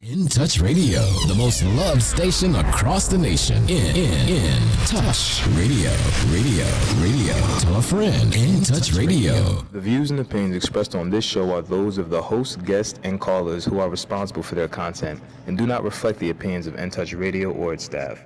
In Touch Radio, the most loved station across the nation. In Touch Radio. Tell a friend. In Touch Radio. The views and opinions expressed on this show are those of the host, guests, and callers who are responsible for their content and do not reflect the opinions of In Touch Radio or its staff.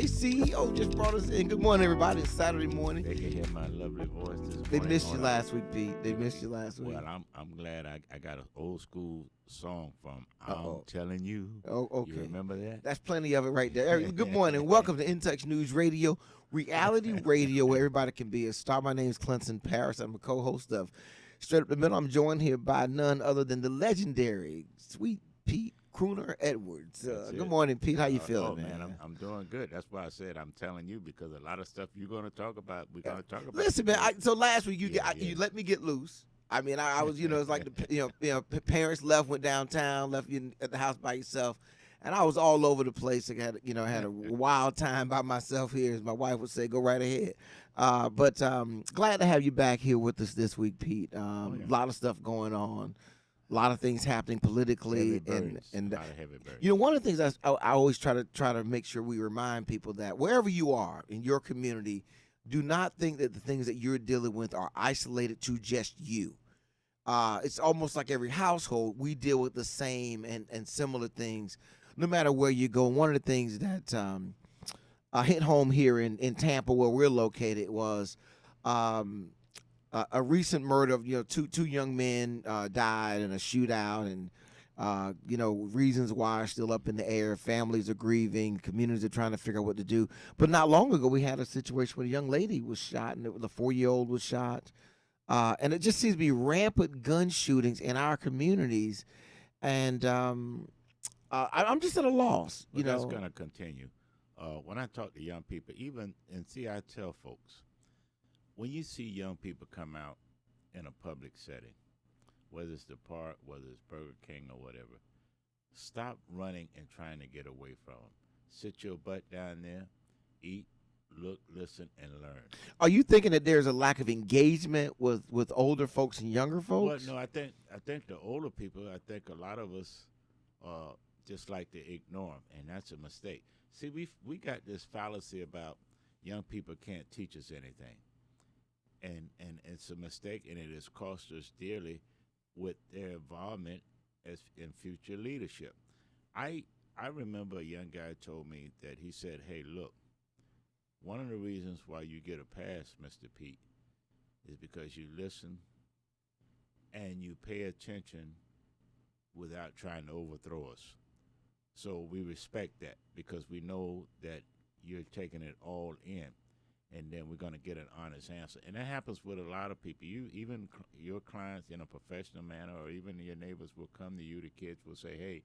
CEO just brought us in. Good morning, everybody. It's Saturday morning. They can hear my lovely voice this morning. They missed you last week, Pete. They missed you last week. Well, I'm glad I got an old school song from I'm Telling You. Oh, okay. You remember that? That's plenty of it right there. Good morning. Welcome to In Touch News Radio, reality radio where everybody can be a star. My name is Clinton Paris. I'm a co-host of Straight Up the Middle. I'm joined here by none other than the legendary Sweet Pete Crooner Edwards. Good morning, Pete. How you feeling, man? I'm doing good. That's why I said I'm telling you, because a lot of stuff you're going to talk about, we're going to talk about. Listen, man. So last week you let me get loose. I mean, I was, it's like the parents left, went downtown, left you at the house by yourself, and I was all over the place. I had a wild time by myself here, as my wife would say. Go right ahead. But glad to have you back here with us this week, Pete. A lot of stuff going on. A lot of things happening politically, and a lot of heavy burdens. One of the things I always try to make sure we remind people that wherever you are in your community, do not think that the things that you're dealing with are isolated to just you. It's almost like every household we deal with the same and similar things, no matter where you go. One of the things that hit home here in Tampa, where we're located, was. A recent murder of two young men died in a shootout, and reasons why are still up in the air. Families are grieving, communities are trying to figure out what to do. But not long ago, we had a situation where a young lady was shot, and the 4-year-old was shot, and it just seems to be rampant gun shootings in our communities, and I'm just at a loss. That's going to continue. When I talk to young people, I tell folks, when you see young people come out in a public setting, whether it's the park, whether it's Burger King or whatever, stop running and trying to get away from them. Sit your butt down there, eat, look, listen, and learn. Are you thinking that there's a lack of engagement with older folks and younger folks? Well, no, I think the older people, I think a lot of us just like to ignore them, and that's a mistake. See, we got this fallacy about young people can't teach us anything. And it's a mistake, and it has cost us dearly with their involvement in future leadership. I remember a young guy told me that he said, hey, look, one of the reasons why you get a pass, Mr. Pete, is because you listen and you pay attention without trying to overthrow us. So we respect that because we know that you're taking it all in. And then we're going to get an honest answer. And that happens with a lot of people. Even your clients in a professional manner, or even your neighbors will come to you, the kids will say, hey,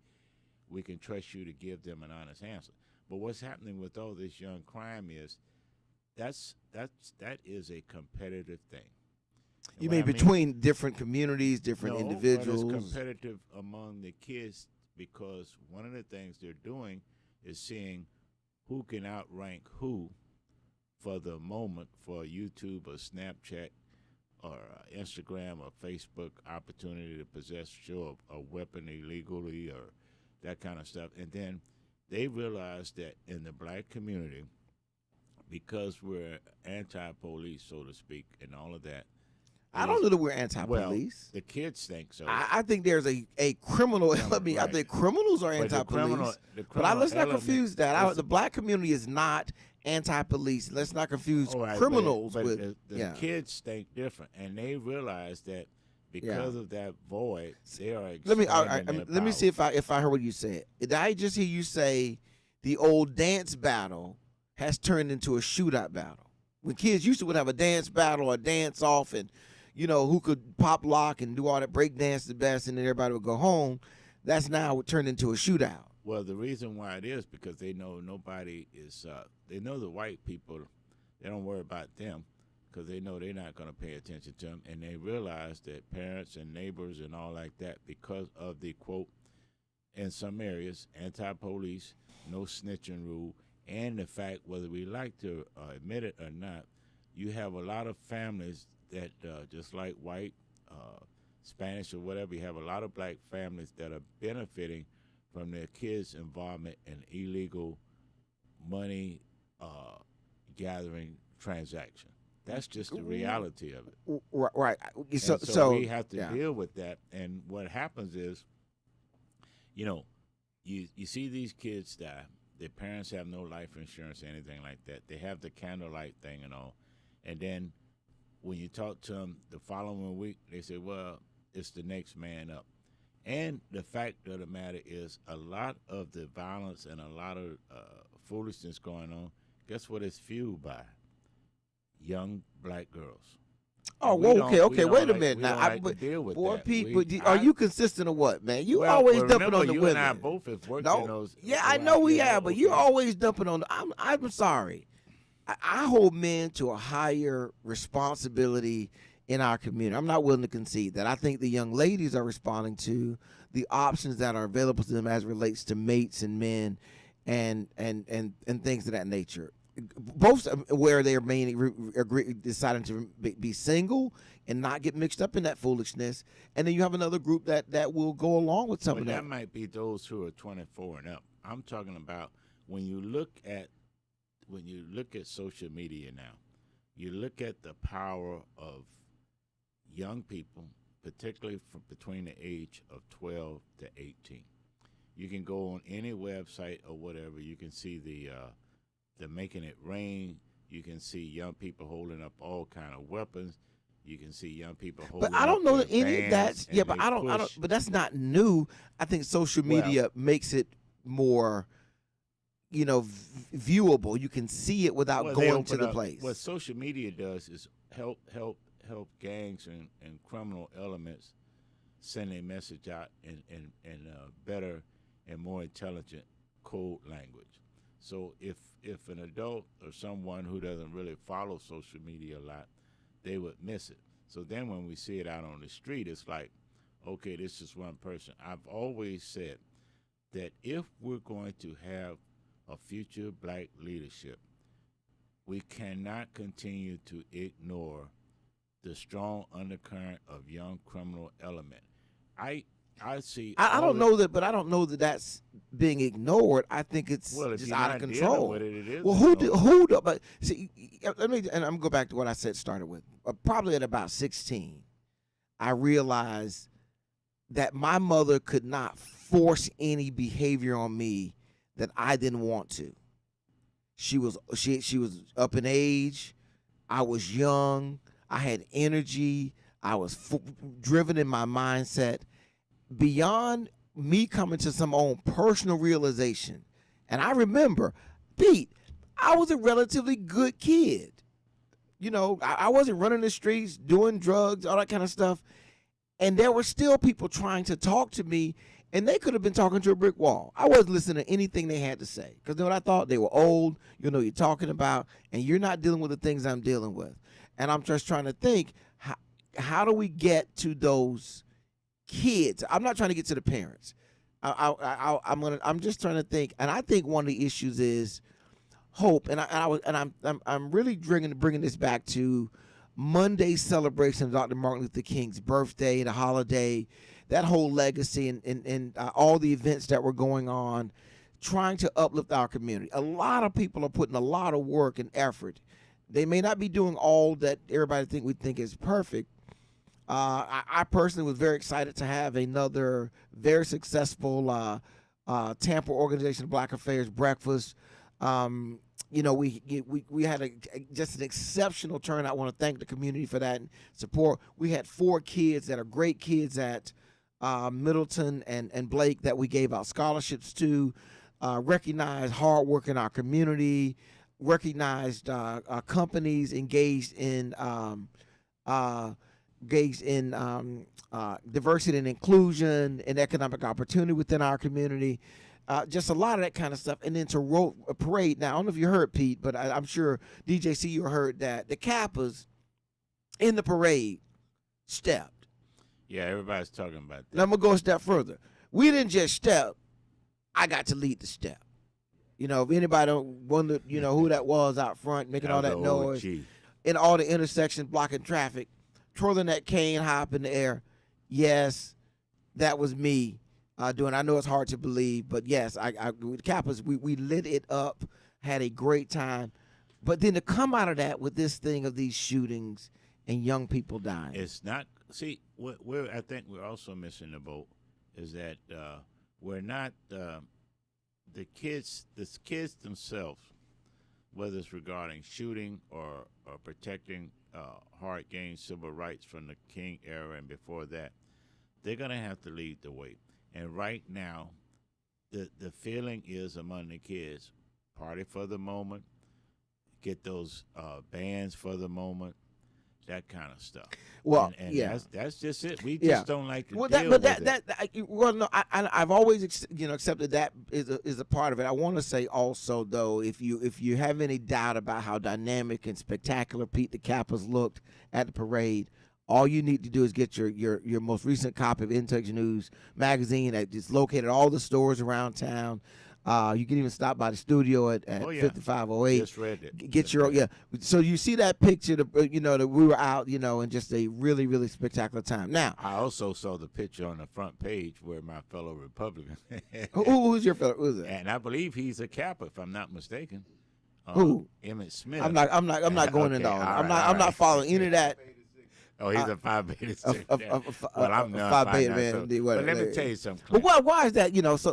we can trust you to give them an honest answer. But what's happening with all this young crime is that is a competitive thing. You mean between different communities, different individuals? But it's competitive among the kids because one of the things they're doing is seeing who can outrank who for the moment for YouTube or Snapchat or Instagram or Facebook opportunity to possess a weapon illegally or that kind of stuff. And then they realize that in the black community, because we're anti-police, so to speak, and all of that. I don't know that we're anti-police. Well, the kids think so. I think there's a criminal element. I think criminals are anti-police. But let's not confuse that. The black community is not anti-police. Let's not confuse criminals with the kids think different, and they realize that because of that void, they are. Let me see if I heard what you said. Did I just hear you say the old dance battle has turned into a shootout battle? When kids used to would have a dance battle or dance off, and who could pop lock and do all that break dance the best, and then everybody would go home. That's now turned into a shootout. Well, the reason why it is because they know nobody is. They know the white people. They don't worry about them because they know they're not going to pay attention to them, and they realize that parents and neighbors and all like that, because of the quote, in some areas, anti-police, no snitching rule, and the fact, whether we like to admit it or not, you have a lot of families that, just like white, Spanish, or whatever, you have a lot of black families that are benefiting from their kids' involvement in illegal money gathering transaction. That's just the reality of it. Right. So we have to deal with that. And what happens is, you see these kids die. Their parents have no life insurance or anything like that. They have the candlelight thing and all. And then when you talk to them the following week, they say, well, it's the next man up. And the fact of the matter is, a lot of the violence and a lot of foolishness going on, guess what it's fueled by? Young black girls. Oh, well, okay. Wait a minute now. Deal with boy, that. Pete, are you consistent or what, man? You always dumping on the you women. And I both have worked in those. Yeah, I know we have, but you're always dumping on. I'm sorry. I hold men to a higher responsibility in our community. I'm not willing to concede that. I think the young ladies are responding to the options that are available to them as it relates to mates and men, and things of that nature. Both where they're mainly deciding to be single and not get mixed up in that foolishness, and then you have another group that will go along with some of that. That might be those who are 24 and up. I'm talking about when you look at social media now, you look at the power of young people, particularly from between the age of 12 to 18. You can go on any website or whatever. You can see the making it rain. You can see young people holding up all kind of weapons. You can see young people holding. But I don't know that any of that's. Yeah, but I don't. But that's not new. I think social media makes it more, viewable. You can see it without going to the place. What social media does is help gangs and criminal elements send a message out in better and more intelligent code language. So if an adult or someone who doesn't really follow social media a lot, they would miss it. So then when we see it out on the street, it's like, okay, this is one person. I've always said that if we're going to have a future black leadership, we cannot continue to ignore the strong undercurrent of young criminal element. I don't know that that's being ignored. I think it's just out of control. With it is who do? But see, let me, and I'm gonna go back to what I started with. Probably at about 16, I realized that my mother could not force any behavior on me that I didn't want to. She was up in age. I was young. I had energy. I was driven in my mindset. Beyond me coming to some own personal realization, and I remember, Pete, I was a relatively good kid. I wasn't running the streets, doing drugs, all that kind of stuff. And there were still people trying to talk to me, and they could have been talking to a brick wall. I wasn't listening to anything they had to say, because you know what I thought? They were old, you're talking about, and you're not dealing with the things I'm dealing with. And I'm just trying to think, how do we get to those kids? I'm not trying to get to the parents. I'm just trying to think, and I think one of the issues is hope. And I'm really bringing this back to Monday's celebration of Dr. Martin Luther King's birthday, the holiday, that whole legacy, and all the events that were going on, trying to uplift our community. A lot of people are putting a lot of work and effort. They may not be doing all that everybody think is perfect. I personally was very excited to have another very successful Tampa Organization of Black Affairs breakfast. We had just an exceptional turnout. I want to thank the community for that and support. We had 4 kids that are great kids at Middleton and Blake that we gave out scholarships to, recognized hard work in our community, recognized companies engaged in diversity and inclusion and economic opportunity within our community. Just a lot of that kind of stuff. And then to a parade. Now, I don't know if you heard, Pete, but I'm sure DJC, you heard that the Kappas in the parade stepped. Yeah, everybody's talking about that. Now, I'm going to go a step further. We didn't just step. I got to lead the step. You know, if anybody don't wonder, you know, who that was out front making all that noise in all the intersections blocking traffic, twirling that cane high up in the air. Yes, that was me doing. I know it's hard to believe, but yes, with Kappas, we lit it up, had a great time. But then to come out of that with this thing of these shootings and young people dying. It's not. See, I think we're also missing the boat is that we're not the kids themselves, whether it's regarding shooting or protecting hard-gained civil rights from the King era and before that, they're going to have to lead the way. And right now, the feeling is among the kids, party for the moment, get those bands for the moment, that kind of stuff. Well, and yeah, that's just it. We just don't like to deal with it. Well, no, I've always accepted that is a part of it. I want to say also though, if you have any doubt about how dynamic and spectacular Pete the Kappas looked at the parade, all you need to do is get your most recent copy of In Touch News magazine that is located at all the stores around town. You can even stop by the studio at 5508. Just read it. Get your So you see that picture, that we were out, in just a really, really spectacular time. Now, I also saw the picture on the front page where my fellow Republican. who's your fellow? Who's that? And I believe he's a Kappa, if I'm not mistaken. Who? Emmett Smith. I'm not going into all that. I'm not following any of that. Oh, he's a Phi Beta. Well, I'm not Phi Beta man. But let me tell you something. But why is that?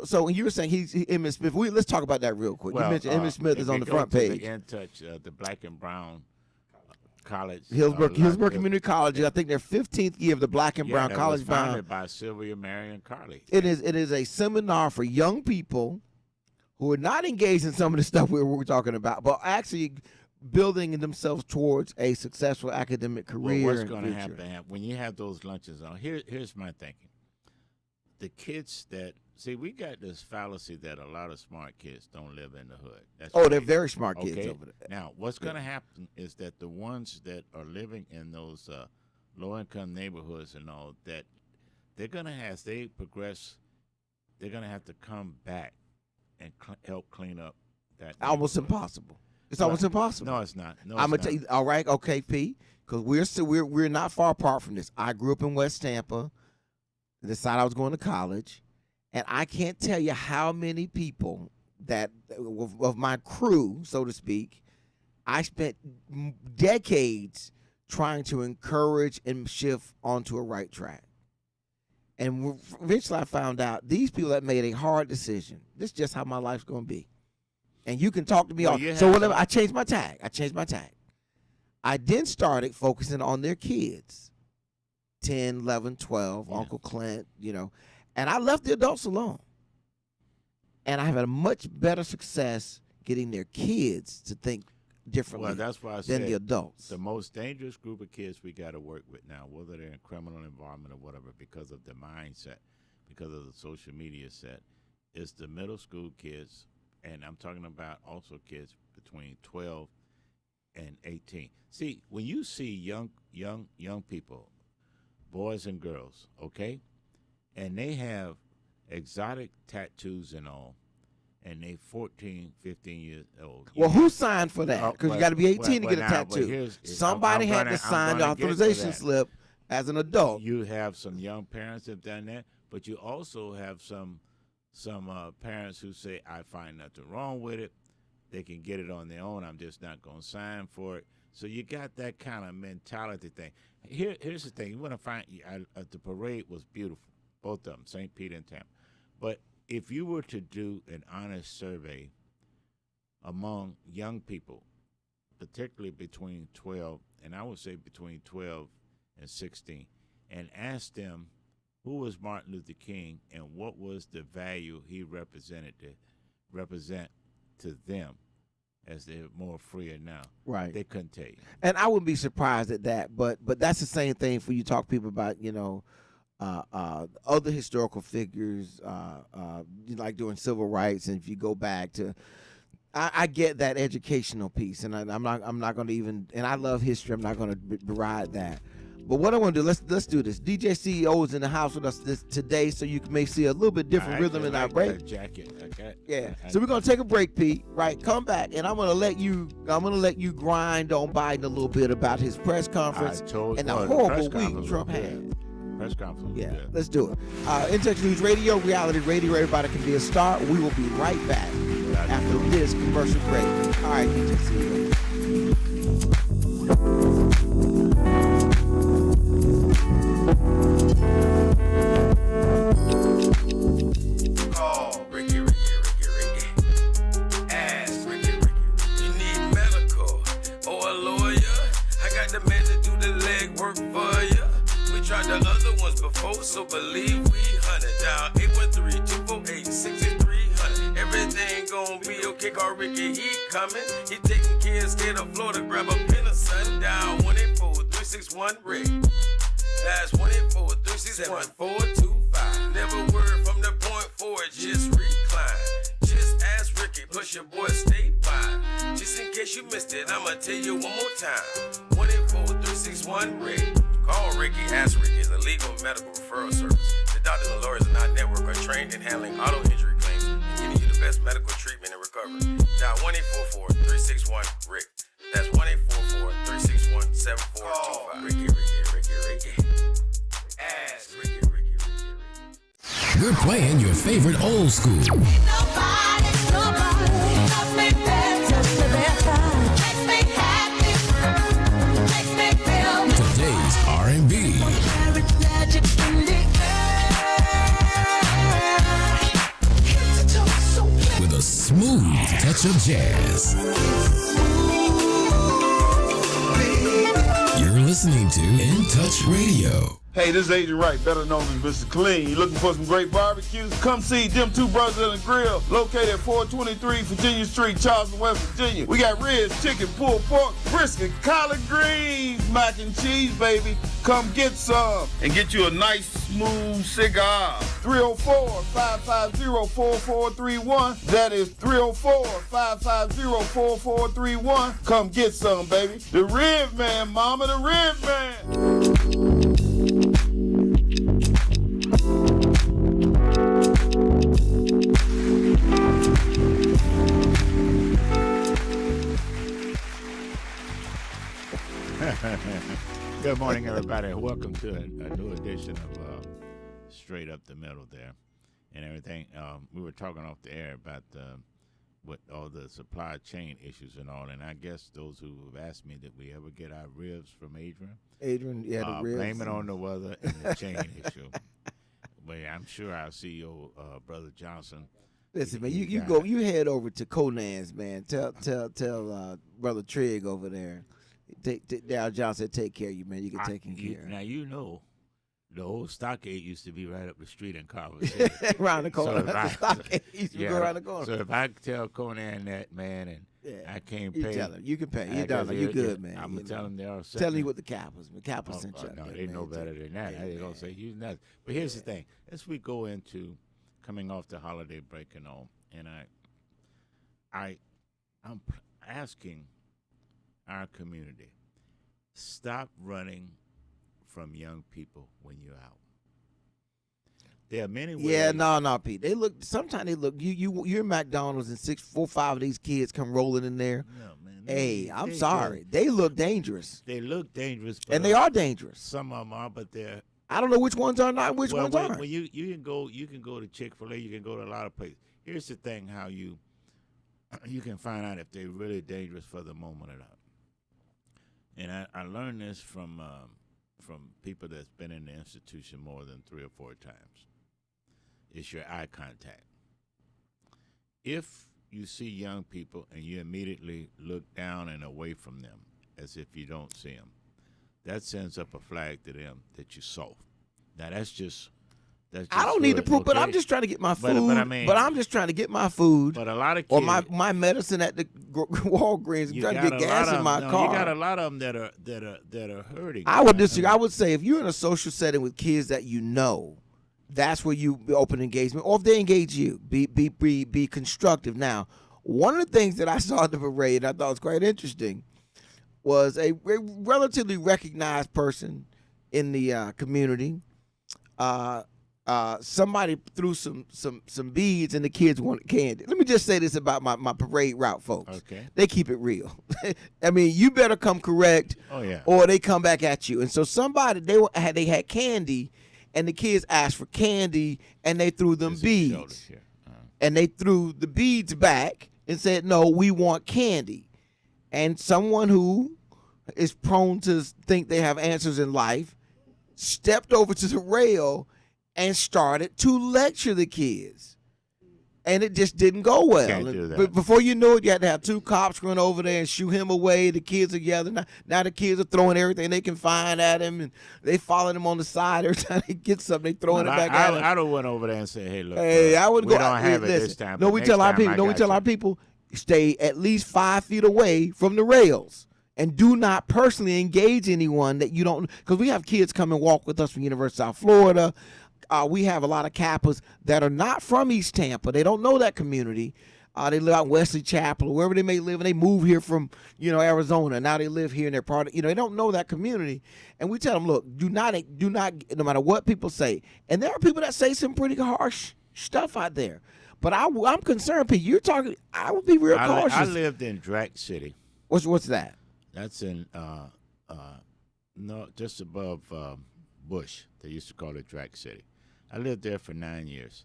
So when you were saying he's Emmett Smith, let's talk about that real quick. You mentioned Emmett Smith is on the front page. In Touch, the Black and Brown College, Hillsborough Community College. I think their 15th year of the Black and Brown College was founded by Sylvia Marion Carley. It is a seminar for young people who are not engaged in some of the stuff we're talking about, but actually building themselves towards a successful academic career. Well, what's going to happen when you have those lunches on? Here's my thinking. The kids that we got this fallacy that a lot of smart kids don't live in the hood. They're very smart kids over there. Now, what's going to happen is that the ones that are living in those low-income neighborhoods and all that, they're going to, as they progress, they're going to have to come back and help clean up that. Almost impossible. It's almost impossible. No, it's not. I'm gonna tell you. All right, okay, P. Because we're not far apart from this. I grew up in West Tampa. Decided I was going to college, and I can't tell you how many people that of my crew, so to speak, I spent decades trying to encourage and shift onto a right track. And eventually, I found out these people that made a hard decision. This is just how my life's going to be. And you can talk to me all. So whatever, I changed my tag. I then started focusing on their kids, 10, 11, 12, Uncle Clint, and I left the adults alone. And I have had a much better success getting their kids to think differently that's why I than said the adults. The most dangerous group of kids we got to work with now, whether they're in criminal environment or whatever, because of the mindset, because of the social media set, is the middle school kids. And I'm talking about also kids between 12 and 18. See, when you see young people, boys and girls, okay, and they have exotic tattoos and all, and they 14, 15 years old. Well, who signed for that? Because you got to be 18 to get a tattoo. Somebody had to sign the authorization slip as an adult. You have some young parents that have done that, but you also have some parents who say, I find nothing wrong with it. They can get it on their own. I'm just not going to sign for it. So you got that kind of mentality thing. Here's the thing. You want to find the parade was beautiful, both of them, St. Pete and Tampa. But if you were to do an honest survey among young people, particularly between 12, and I would say between 12 and 16, and ask them, who was Martin Luther King and what was the value he represent to them as they're more freer now? Right. They couldn't tell you. And I wouldn't be surprised at that, but that's the same thing for you talk to people about, other historical figures, like during civil rights, and if you go back to, I get that educational piece, and I'm not going to even, and I love history. I'm not going to deride that. But what I want to do, let's do this. DJ CEO is in the house with us today, so you may see a little bit different rhythm in our break. Jacket. Okay. Yeah. So we're gonna take a break, Pete. Right. Come back, and I'm gonna let you grind on Biden a little bit about his press conference and the horrible week Trump had. Press conference. Yeah. Let's do it. In Touch News Radio, reality radio. Everybody can be a star. We will be right back after this commercial break. All right, DJ CEO. So believe we hunted down 813-248-6300. Everything gon' be okay. Call Ricky, he coming. He taking care of state of Florida. Grab a pen of sundown 184-361 Rick. That's 184-361-425. Never word from the point forward, just recline. Just ask Ricky, push your boy statewide. Just in case you missed it, I'ma tell you one more time. 184-361 Rick. Call Ricky, ask Ricky, is a legal medical referral service. The doctors and lawyers in our network are trained in handling auto injury claims and getting you the best medical treatment and recovery. Dial 1-844-361-RICK. That's 1-844-361-7425. Ricky. Ask Ricky. We're playing your favorite old school. Nobody loves me better, makes me happy, makes me feel Today's R&B magic in the air. with a smooth touch of jazz. You're listening to In Touch Radio. Hey, this is Agent Wright, better known as Mr. Clean. You looking for some great barbecue? Come see them two brothers in the grill, located at 423 Virginia Street, Charleston, West Virginia. We got ribs, chicken, pulled pork, brisket, collard greens, mac and cheese, baby. Come get some and get you a nice, smooth cigar. 304-550-4431. That is 304-550-4431. Come get some, baby. The Rib Man, mama, the Rib Man. Good morning, everybody. Welcome to a new edition of Straight Up the Middle there and everything. We were talking off the air about what all the supply chain issues and all, and I guess those who have asked me that we ever get our ribs from Adrian. Yeah, the ribs. Blame it on the weather and the chain issue. But I'm sure our CEO, Brother Johnson. Listen, man, you head over to Conan's, man. Tell Brother Trigg over there. Dow Johnson take care of you, man. You get taken care of. Now, you know, the old stockade used to be right up the street in Carver City. Around the corner. So The stockade used to go around the corner. So if I tell Conan that, man, and I can't pay. You tell him. You can pay. You done. You good, man. I'm going to tell them they're all set. Tell you what the Kappas. The Kappas sent you. No, they know better than that. They don't say you nothing. But here's the thing. As we go into coming off the holiday break and all, and I'm asking our community, stop running from young people when you're out. There are many ways. Yeah, no, Pete. Sometimes they look. You're in McDonald's and 4, 5 of these kids come rolling in there. No, man. Hey, I'm sorry. They look dangerous. They look dangerous, and they are dangerous. Some of them are, but they're. I don't know which ones are not. Which ones aren't. When you can go to Chick-fil-A. You can go to a lot of places. Here's the thing: how you can find out if they're really dangerous for the moment or not. And I learned this from people that's been in the institution more than 3 or 4 times. It's your eye contact. If you see young people and you immediately look down and away from them as if you don't see them, that sends up a flag to them that you're soft. Now that's just I don't need to prove, but I'm just trying to get my food. But I'm just trying to get my food. But a lot of kids, or my medicine at the Walgreens. I'm trying to get gas in my car. You got a lot of them that are hurting. I would disagree. I would say if you're in a social setting with kids that you know, that's where you open engagement. Or if they engage you, be constructive. Now, one of the things that I saw at the parade, and I thought was quite interesting, was a relatively recognized person in the community. Somebody threw some beads and the kids wanted candy. Let me just say this about my parade route folks. Okay. They keep it real. I mean, you better come correct, Oh yeah. or they come back at you. And so somebody they had candy, and the kids asked for candy, and they threw them This is the beads, shoulders here. and they threw the beads back and said, "No, we want candy." And someone who is prone to think they have answers in life stepped over to the rail and started to lecture the kids. And it just didn't go well. Can't do that. But before you knew it, you had to have 2 cops run over there and shoo him away. The kids are yelling. Now the kids are throwing everything they can find at him, and they following him on the side. Every time they get something, they throwing it back at him. I don't went over there and say, "Hey, look, I wouldn't we go. don't have it listen, this time." No, but we next tell our time people. I No, we got tell you." our people stay at least 5 feet away from the rails, and do not personally engage anyone that you don't. Because we have kids come and walk with us from University of South Florida. We have a lot of Kappas that are not from East Tampa. They don't know that community. They live out in Wesley Chapel or wherever they may live, and they move here from Arizona. Now they live here, and they're part of. They don't know that community. And we tell them, look, do not, no matter what people say. And there are people that say some pretty harsh stuff out there. But I'm concerned, Pete. You're talking. I would be real cautious. I lived in Drac City. What's that? That's in just above Bush. They used to call it Drac City. I lived there for 9 years.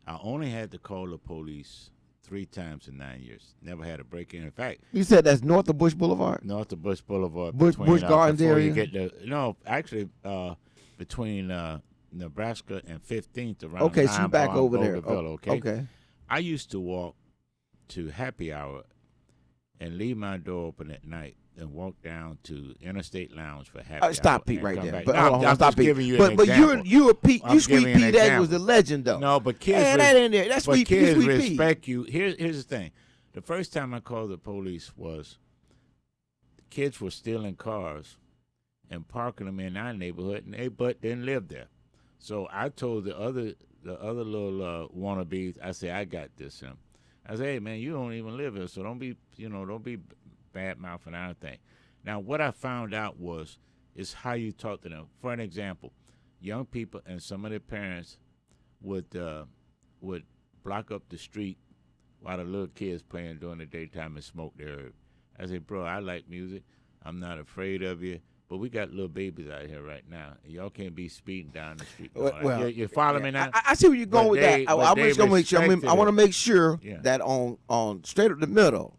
I only had to call the police 3 times in 9 years. Never had a break-in. In fact, You said that's north of Bush Boulevard. north of Bush Boulevard, Bush Gardens before area? you get between Nebraska and 15th around. Okay, so you back Nine over there. Boulderville, okay. Okay. I used to walk to happy hour and leave my door open at night and walk down to Interstate Lounge for happy hour. Stop Pete and right come there. back. But No, hold on, I'm stop just Pete. giving you but an but example. you're Pete. I'm You Sweet giving you an Pete. That example. was the legend though. No, but kids, Man, that ain't there. That's but Sweet kids Sweet Pete. respect you. Here's the thing. The first time I called the police was kids were stealing cars and parking them in our neighborhood, and they didn't live there. So I told the other little wannabes, I said, I got this. I said, hey man, you don't even live here, so don't be bad mouthing our thing. Now what I found out is how you talk to them. For an example, young people and some of their parents would block up the street while the little kids playing during the daytime and smoke their herb. I said, bro, I like music. I'm not afraid of you. But we got little babies out here right now. And y'all can't be speeding down the street. Well, you follow me now? I see where you're going with that. I'm just gonna make sure. I want to make sure Yeah. that on straight up the middle,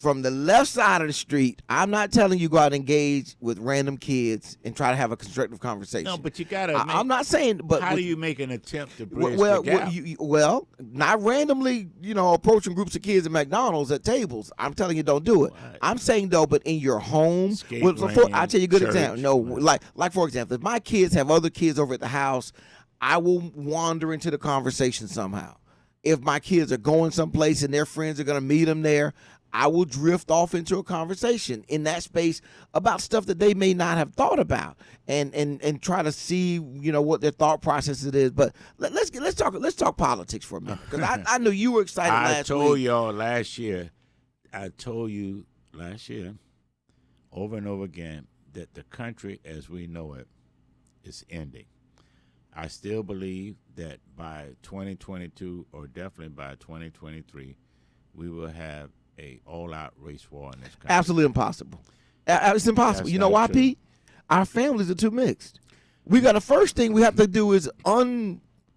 from the left side of the street, I'm not telling you go out and engage with random kids and try to have a constructive conversation. No, but you gotta. I'm not saying. But how do you make an attempt to bridge well, the gap? not randomly, approaching groups of kids at McDonald's at tables. I'm telling you, don't do it. Right. I'm saying though, but in your home, Skate I'll tell you a good range, example. church, No, right. like for example, if my kids have other kids over at the house, I will wander into the conversation somehow. If my kids are going someplace and their friends are going to meet them there, I will drift off into a conversation in that space about stuff that they may not have thought about, and try to see what their thought process it is. But let's talk politics for a minute, because I know you were excited last week. I told y'all last year. I told you last year, over and over again, that the country as we know it is ending. I still believe that by 2022, or definitely by 2023, we will have a all-out race war in this country. Absolutely impossible. It's impossible. That's You know not why, true. Pete? Our families are too mixed. The first thing we have to do is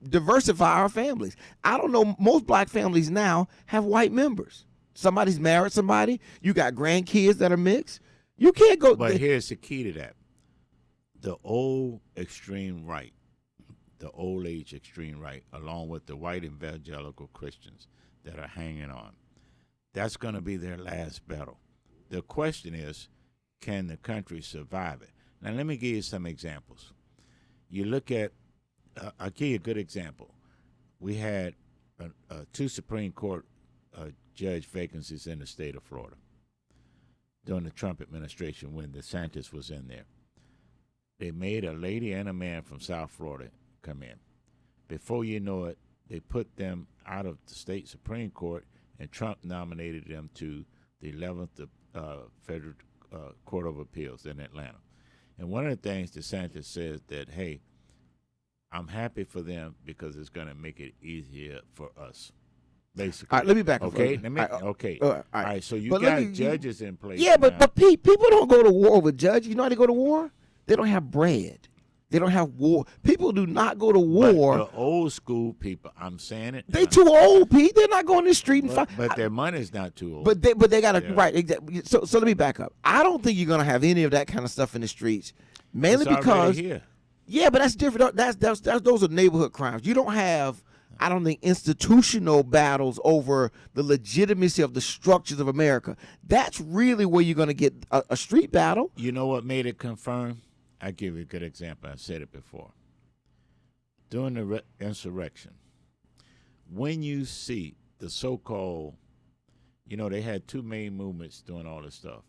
diversify our families. I don't know, most black families now have white members. Somebody's married somebody. You got grandkids that are mixed. You can't go. But here's the key to that. The old extreme right, the old age extreme right, along with the white evangelical Christians that are hanging on, that's going to be their last battle. The question is, can the country survive it? Now, let me give you some examples. You look at, I'll give you a good example. We had 2 Supreme Court judge vacancies in the state of Florida during the Trump administration when DeSantis was in there. They made a lady and a man from South Florida come in. Before you know it, they put them out of the state Supreme Court, and Trump nominated them to the 11th Federal Court of Appeals in Atlanta. And one of the things DeSantis says that, hey, I'm happy for them because it's going to make it easier for us. Basically. All right, let me back up. Okay, all right. All right, so you But got let me- judges in place. Yeah, now. but Pete, people don't go to war over judges. You know how they go to war? They don't have bread. They don't have war. People do not go to war. But the old school people, I'm saying it. They too old, Pete. They're not going to the street and fight. But their money's not too old. But they got to Yeah. right. Exactly. So let me back up. I don't think you're going to have any of that kind of stuff in the streets, mainly It's already because here. yeah, but that's different. That's those are neighborhood crimes. You don't have. I don't think institutional battles over the legitimacy of the structures of America. That's really where you're going to get a street battle. You know what made it confirm? I'll give you a good example. I've said it before. During the insurrection, when you see the so-called, they had two main movements doing all this stuff.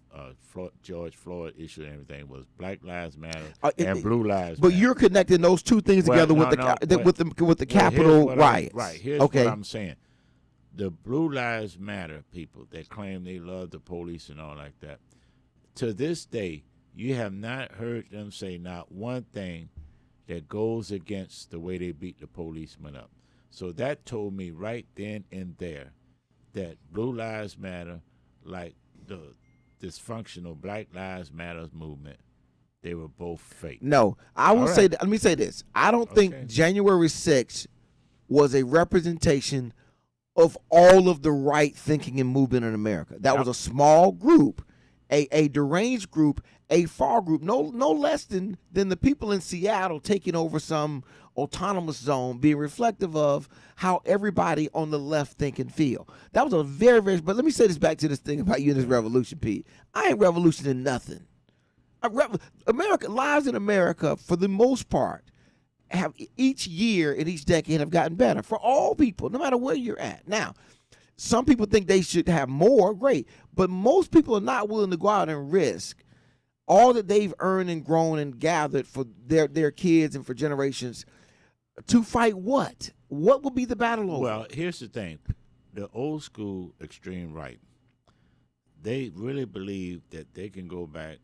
George Floyd issue and everything was Black Lives Matter and Blue Lives But Matter. you're connecting those two things Well, together no, with the no, with the Capitol here's what riots. Right. Here's okay. what I'm saying. The Blue Lives Matter people that claim they love the police and all like that, to this day, you have not heard them say not one thing that goes against the way they beat the policemen up. So that told me right then and there that Blue Lives Matter, like the dysfunctional Black Lives Matter movement, they were both fake. No, I will All say right. that. Let me say this. I don't Okay. think January 6th was a representation of all of the right thinking and movement in America. That was a small group, a deranged group, a far group, no less than the people in Seattle taking over some autonomous zone, being reflective of how everybody on the left think and feel. That was a very, very, but let me say this back to this thing about you and this revolution, Pete. I ain't revolutioning nothing. America, lives in America, for the most part, have each year and each decade have gotten better for all people, no matter where you're at. Now, some people think they should have more, great, but most people are not willing to go out and risk all that they've earned and grown and gathered for their kids and for generations to fight what? What will be the battle over? Well, here's the thing. The old school extreme right, they really believe that they can go back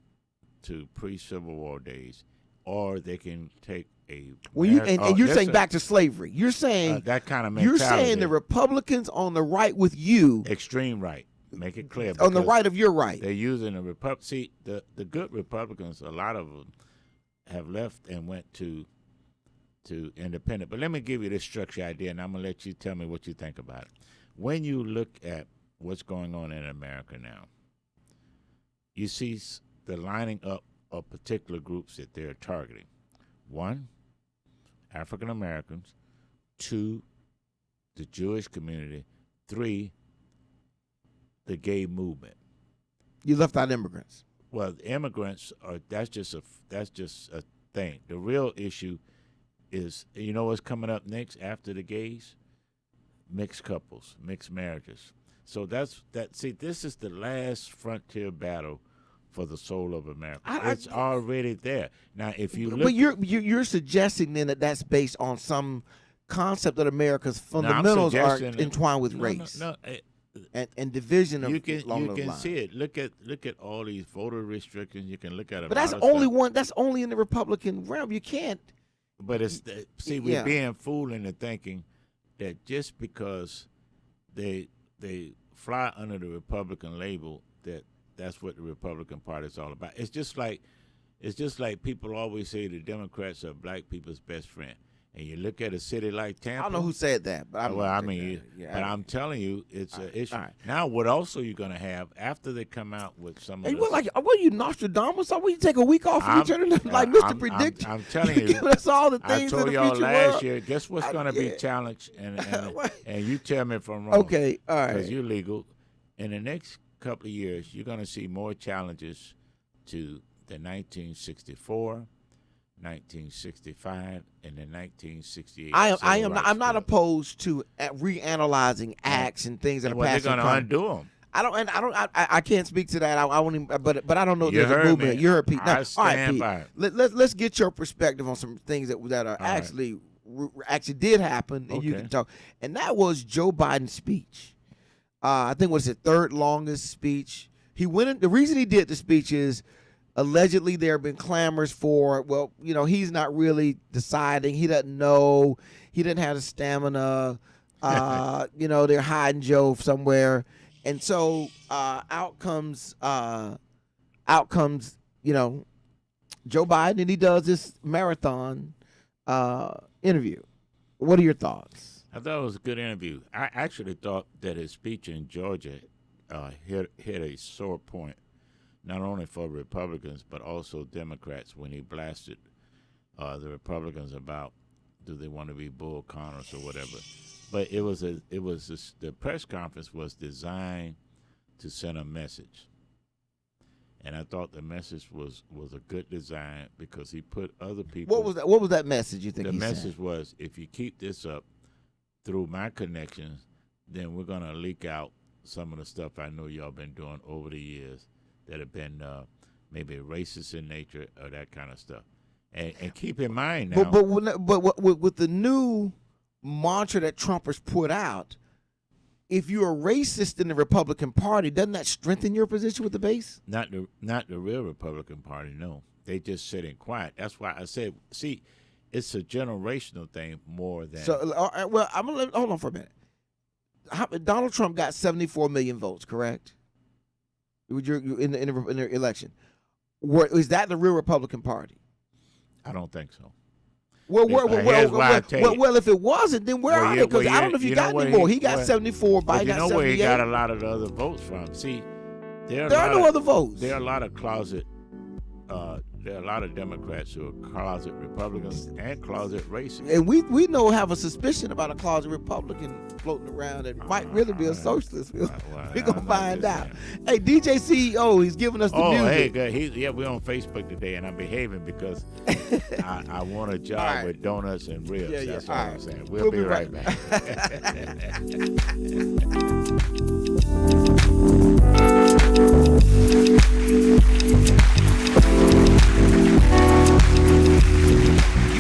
to pre-Civil War days, or they can take a... and you're saying back to slavery. You're saying that kind of you're mentality. saying the Republicans on the right with you, extreme right. Make it clear. on the because right of your right. They're using the Republic. See, the good Republicans, a lot of them have left and went to independent. But let me give you this structure idea, and I'm going to let you tell me what you think about it. When you look at what's going on in America now, you see the lining up of particular groups that they're targeting. 1, African Americans. 2, the Jewish community. 3, the gay movement. You left out immigrants. Well, immigrants are that's just a thing. The real issue is, what's coming up next after the gays? Mixed couples, mixed marriages. So see, this is the last frontier battle for the soul of America. It's already there. Now, if you look, But you're suggesting then that that's based on some concept that America's fundamentals are entwined with race. No, and division of you can those lines. see it. Look at all these voter restrictions. You can look at it. But that's only one. That's only in the Republican realm. You can't. But we're being fooled into thinking that just because they fly under the Republican label, that's what the Republican Party is all about. It's just like people always say the Democrats are black people's best friend. And you look at a city like Tampa. I don't know who said that, but I'm telling you, it's an issue. Right. Now, what also you're going to have after they come out with some of Hey, the what you Nostradamus? Or will you take a week off and you turn into like Mr. Predictor? I'm telling you, giving us all the I things told of the y'all future last world. year. Guess what's going to be challenged, and you tell me if I'm wrong. Okay, all right. Because you're legal. In the next couple of years, you're going to see more challenges to the 1964. 1965 and then 1968. I'm not opposed to reanalyzing acts and things that are passed. They're going to undo them. I can't speak to that. I won't even, but I don't know. You There's a heard movement. me. You heard Pete. Now, I stand by it. Let's get your perspective on some things that are actually did happen, and you Okay. can talk. And that was Joe Biden's speech. I think was the third longest speech. He went in. The reason he did the speech is allegedly there have been clamors for, well, he's not really deciding. He doesn't know. He didn't have the stamina. They're hiding Joe somewhere. And so out comes Joe Biden, and he does this marathon interview. What are your thoughts? I thought it was a good interview. I actually thought that his speech in Georgia hit a sore point, not only for Republicans but also Democrats, when he blasted the Republicans about do they want to be Bull Connors or whatever. But the press conference was designed to send a message, and I thought the message was a good design because he put other people. What was that message you think? The message was, if you keep this up through my connections, then we're gonna leak out some of the stuff I know y'all been doing over the years that have been maybe racist in nature or that kind of stuff. And keep in mind now. But with the new mantra that Trump has put out, if you're a racist in the Republican Party, doesn't that strengthen your position with the base? Not the real Republican Party, no. They just sitting quiet. That's why I said, see, it's a generational thing more than. So, well, I'm gonna hold on for a minute. Donald Trump got 74 million votes, correct? In the election. Is that the real Republican Party? I don't think so. Well, if it wasn't, then where are they? Because I don't know if you got any more. He got 74. Biden got 78. You know where he got a lot of the other votes from. See, there are no other votes. There are a lot of closet. There are a lot of Democrats who are closet Republicans and closet racists. And we have a suspicion about a closet Republican floating around that might really be a socialist. We're going to find out. Hey, DJ CEO, he's giving us the music. Oh, hey, good. We're on Facebook today, and I'm behaving because I want a job with donuts and ribs. Yeah, That's all I'm saying. We'll be right back.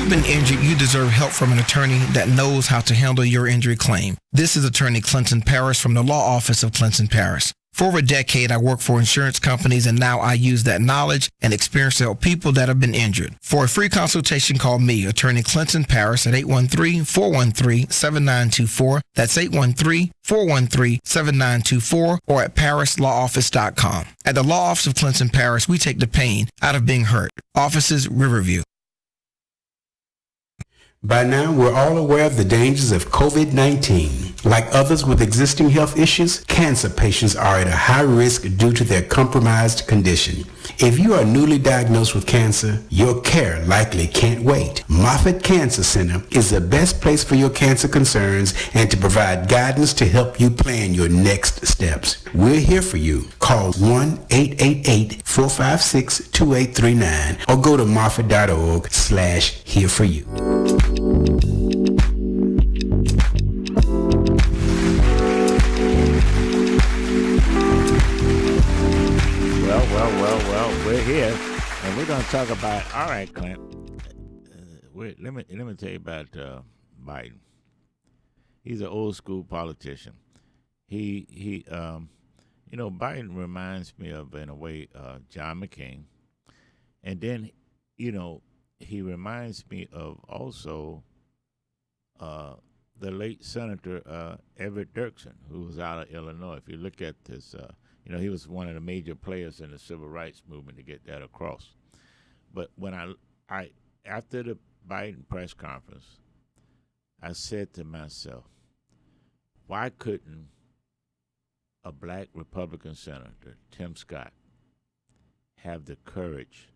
Been injured, you deserve help from an attorney that knows how to handle your injury claim. This is attorney Clinton Paris from the law office of Clinton Paris. For over a decade, I worked for insurance companies, and now I use that knowledge and experience to help people that have been injured. For a free consultation, call me, attorney Clinton Paris, at 813-413-7924. That's 813-413-7924, or at parislawoffice.com. At the law office of Clinton Paris, we take the pain out of being hurt. Offices, Riverview. By now, we're all aware of the dangers of COVID-19. Like others with existing health issues, cancer patients are at a high risk due to their compromised condition. If you are newly diagnosed with cancer, your care likely can't wait. Moffitt Cancer Center is the best place for your cancer concerns and to provide guidance to help you plan your next steps. We're here for you. Call 1-888-456-2839 or go to moffitt.org/here-for-you. Well, we're here, and we're going to talk about. All right, Clint. Let me tell you about Biden. He's an old school politician. Biden reminds me of, in a way, John McCain, and then, he reminds me of also the late Senator Everett Dirksen, who was out of Illinois. If you look at this. He was one of the major players in the civil rights movement to get that across. But when I after the Biden press conference, I said to myself, why couldn't a black Republican senator, Tim Scott, have the courage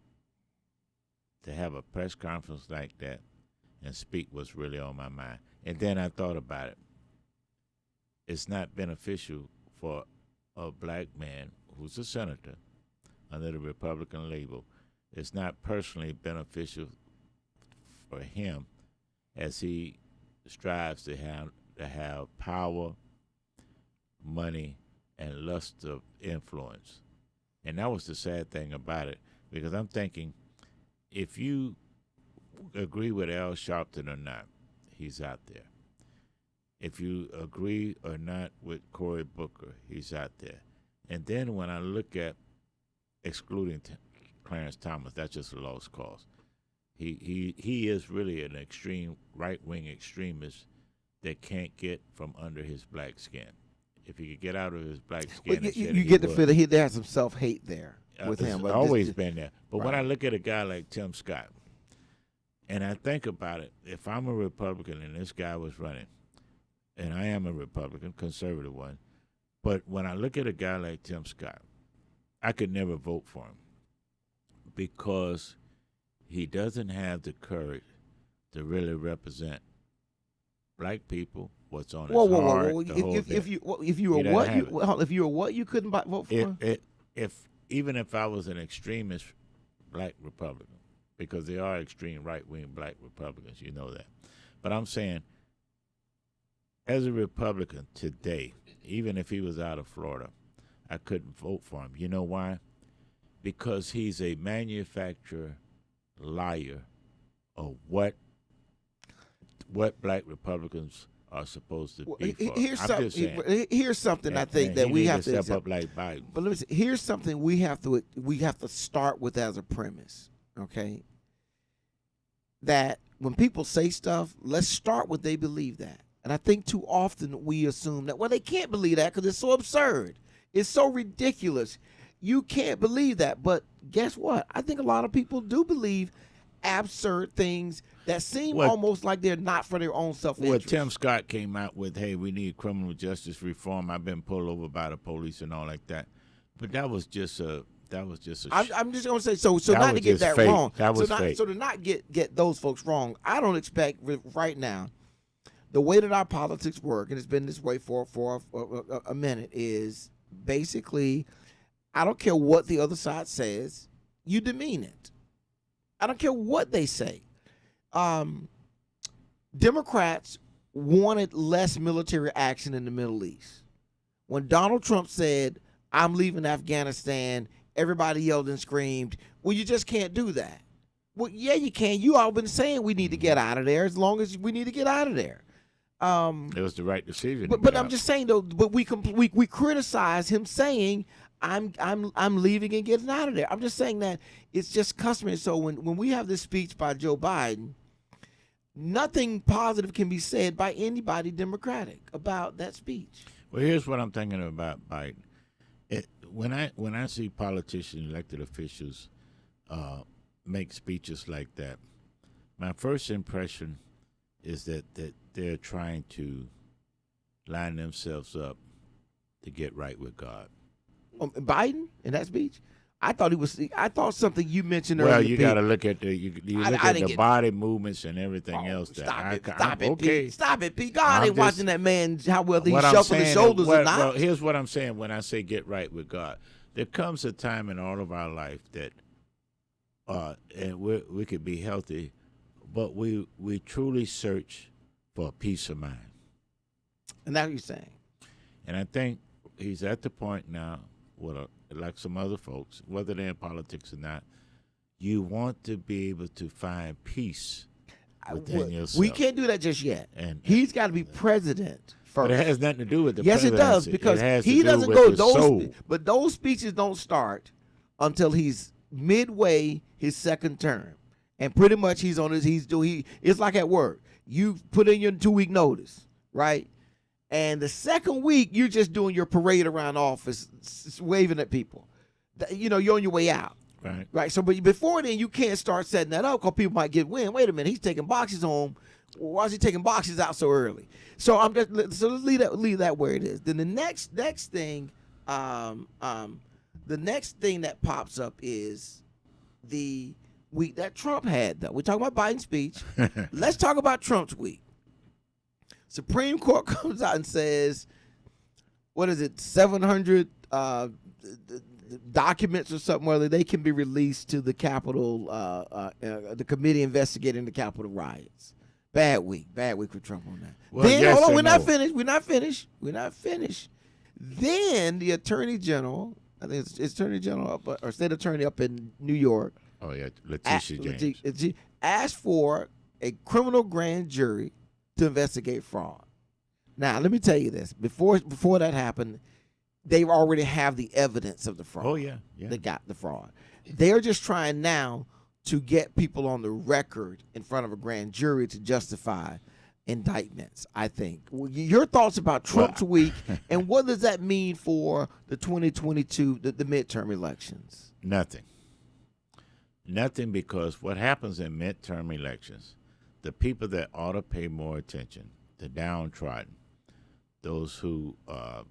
to have a press conference like that and speak what's really on my mind? And then I thought about it. It's not beneficial for a black man who's a senator under the Republican label. It's not personally beneficial for him as he strives to have power, money, and lust of influence. And that was the sad thing about it, because I'm thinking, if you agree with Al Sharpton or not, he's out there. If you agree or not with Cory Booker, he's out there. And then when I look at excluding Clarence Thomas, that's just a lost cause. He is really an extreme right-wing extremist that can't get from under his black skin. If he could get out of his black skin, you get the feel that there's some self-hate there with him. It's always been there. But when I look at a guy like Tim Scott, and I think about it, if I'm a Republican and this guy was running, and I am a Republican, conservative one, but when I look at a guy like Tim Scott, I could never vote for him because he doesn't have the courage to really represent black people, what's on his heart. If you were what you couldn't vote for? Even if I was an extremist black Republican, because there are extreme right-wing black Republicans, you know that. But I'm saying, as a Republican today, even if he was out of Florida, I couldn't vote for him. You know why? Because he's a manufacturer liar of what black Republicans are supposed to be for. Here's something I think that we have to step up like Biden. But let me say, here's something we have to start with as a premise, okay? That when people say stuff, let's start with they believe that. And I think too often we assume that, well, they can't believe that because it's so absurd. It's so ridiculous. You can't believe that. But guess what? I think a lot of people do believe absurd things that seem almost like they're not for their own self-interest. Well, Tim Scott came out with, hey, we need criminal justice reform. I've been pulled over by the police and all like that. But that was just a I'm just going to say, so not to get that fake. wrong. That was fake. So to not get those folks wrong, I don't expect right now, the way that our politics work, and it's been this way for a minute, is basically, I don't care what the other side says, you demean it. I don't care what they say. Democrats wanted less military action in the Middle East. When Donald Trump said, I'm leaving Afghanistan, everybody yelled and screamed, well, you just can't do that. Well, yeah, you can. You all been saying we need to get out of there as long as we need to get out of there. It was the right decision. But I'm just saying though. But we criticize him saying I'm leaving and getting out of there. I'm just saying that it's just customary. So when we have this speech by Joe Biden, nothing positive can be said by anybody Democratic about that speech. Well, here's what I'm thinking about Biden. When I see politicians, elected officials, make speeches like that, my first impression is that they're trying to line themselves up to get right with God. Biden in that speech, I thought something you mentioned earlier. Well, you got to look at the body movements and everything else. Stop it, Pete. God ain't watching that man how well he shuffled his shoulders or not. Well, here's what I'm saying when I say get right with God. There comes a time in all of our life that, and we could be healthy, but we truly search for peace of mind. And that's what you're saying. And I think he's at the point now, like some other folks, whether they're in politics or not, you want to be able to find peace within yourself. We can't do that just yet. And he's got to be president first. But it has nothing to do with the presidency. Yes, it does, because he doesn't go those. But those speeches don't start until he's midway his second term, and pretty much he's on his. It's like at work. You put in your 2-week notice, right? And the second week, you're just doing your parade around the office, waving at people. You're on your way out. Right. So, but before then, you can't start setting that up because people might get wind. Wait a minute, he's taking boxes home. Why is he taking boxes out so early? So let's leave that where it is. Then the next thing, the next thing that pops up is the week that Trump had. Though we're talking about Biden's speech. Let's talk about Trump's week. Supreme Court comes out and says, what is it, 700 documents or something, whether they can be released to the Capitol, the committee investigating the Capitol riots. Bad week for Trump on that. Well, then, hold on, we're not finished. Then the Attorney General, I think it's Attorney General or State Attorney up in New York. Oh, yeah, Letitia James. Asked for a criminal grand jury to investigate fraud. Now, let me tell you this. Before that happened, they already have the evidence of the fraud. Oh, yeah. They got the fraud. They're just trying now to get people on the record in front of a grand jury to justify indictments, I think. Your thoughts about Trump's week, and what does that mean for the 2022, the midterm elections? Nothing. Nothing, because what happens in midterm elections, the people that ought to pay more attention, the downtrodden, those who are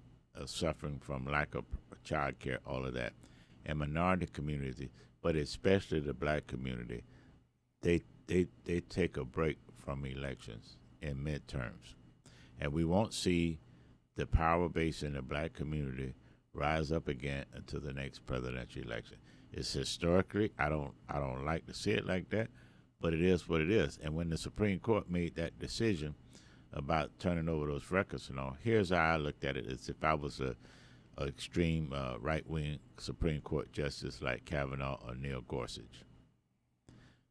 suffering from lack of child care, all of that, and minority community, but especially the black community, they take a break from elections in midterms. And we won't see the power base in the black community rise up again until the next presidential election. It's historically, I don't like to see it like that, but it is what it is. And when the Supreme Court made that decision about turning over those records and all, here's how I looked at it: as if I was a extreme right-wing Supreme Court justice like Kavanaugh or Neil Gorsuch.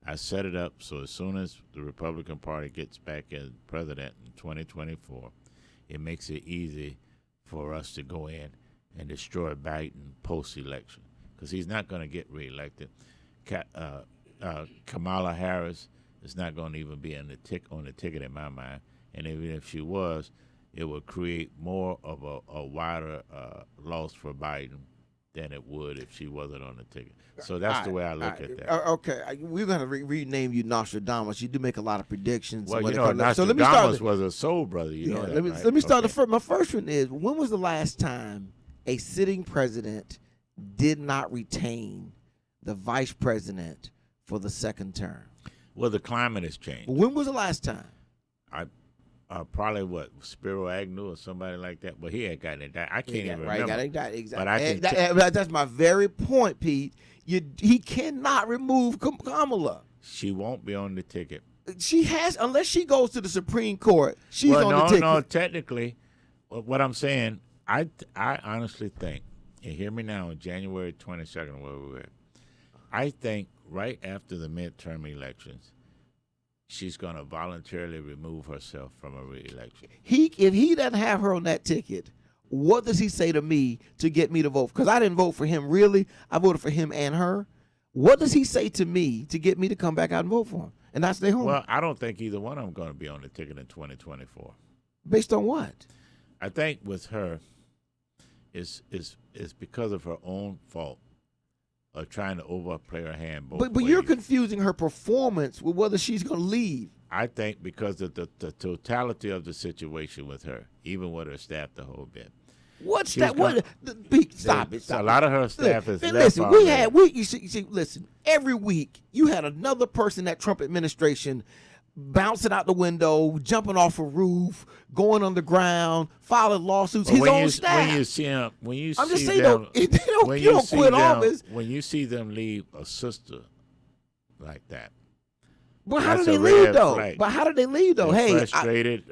I set it up so as soon as the Republican Party gets back as president in 2024, it makes it easy for us to go in and destroy Biden post-election, because he's not going to get reelected. Kamala Harris is not going to even be on the ticket in my mind, and even if she was, it would create more of a wider loss for Biden than it would if she wasn't on the ticket. So that's the way I look at that. Okay, we're going to rename you Nostradamus. You do make a lot of predictions. Well, Nostradamus was a soul brother. You know that, right? Let me start. My first one is, when was the last time a sitting president did not retain the vice president for the second term? Well, the climate has changed. When was the last time? Probably Spiro Agnew or somebody like that, but he ain't gotten it. I can't even remember. Exactly. But I can that's my very point, Pete. He cannot remove Kamala. She won't be on the ticket. She has, unless she goes to the Supreme Court. She's on the ticket. No, technically, what I'm saying, I honestly think, and hear me now, on January 22nd, where we were, I think right after the midterm elections, she's going to voluntarily remove herself from a re-election. If he doesn't have her on that ticket, what does he say to me to get me to vote? Because I didn't vote for him, really. I voted for him and her. What does he say to me to get me to come back out and vote for him and not stay home? Well, I don't think either one of them going to be on the ticket in 2024. Based on what? I think with her, it's because of her own fault of trying to overplay her hand both But ways. you're confusing her performance with whether she's going to leave. I think because of the totality of the situation with her, even with her staff the whole bit. What's She's that? Stop it. A lot of her staff is left listen. already. You see, listen. Every week you had another person in that Trump administration bouncing out the window, jumping off a roof, going underground, filing lawsuits. His own staff. When you see them, I'm just saying, you don't quit office. When you see them leave a sister like that. But how do they leave though? They're Hey, frustrated.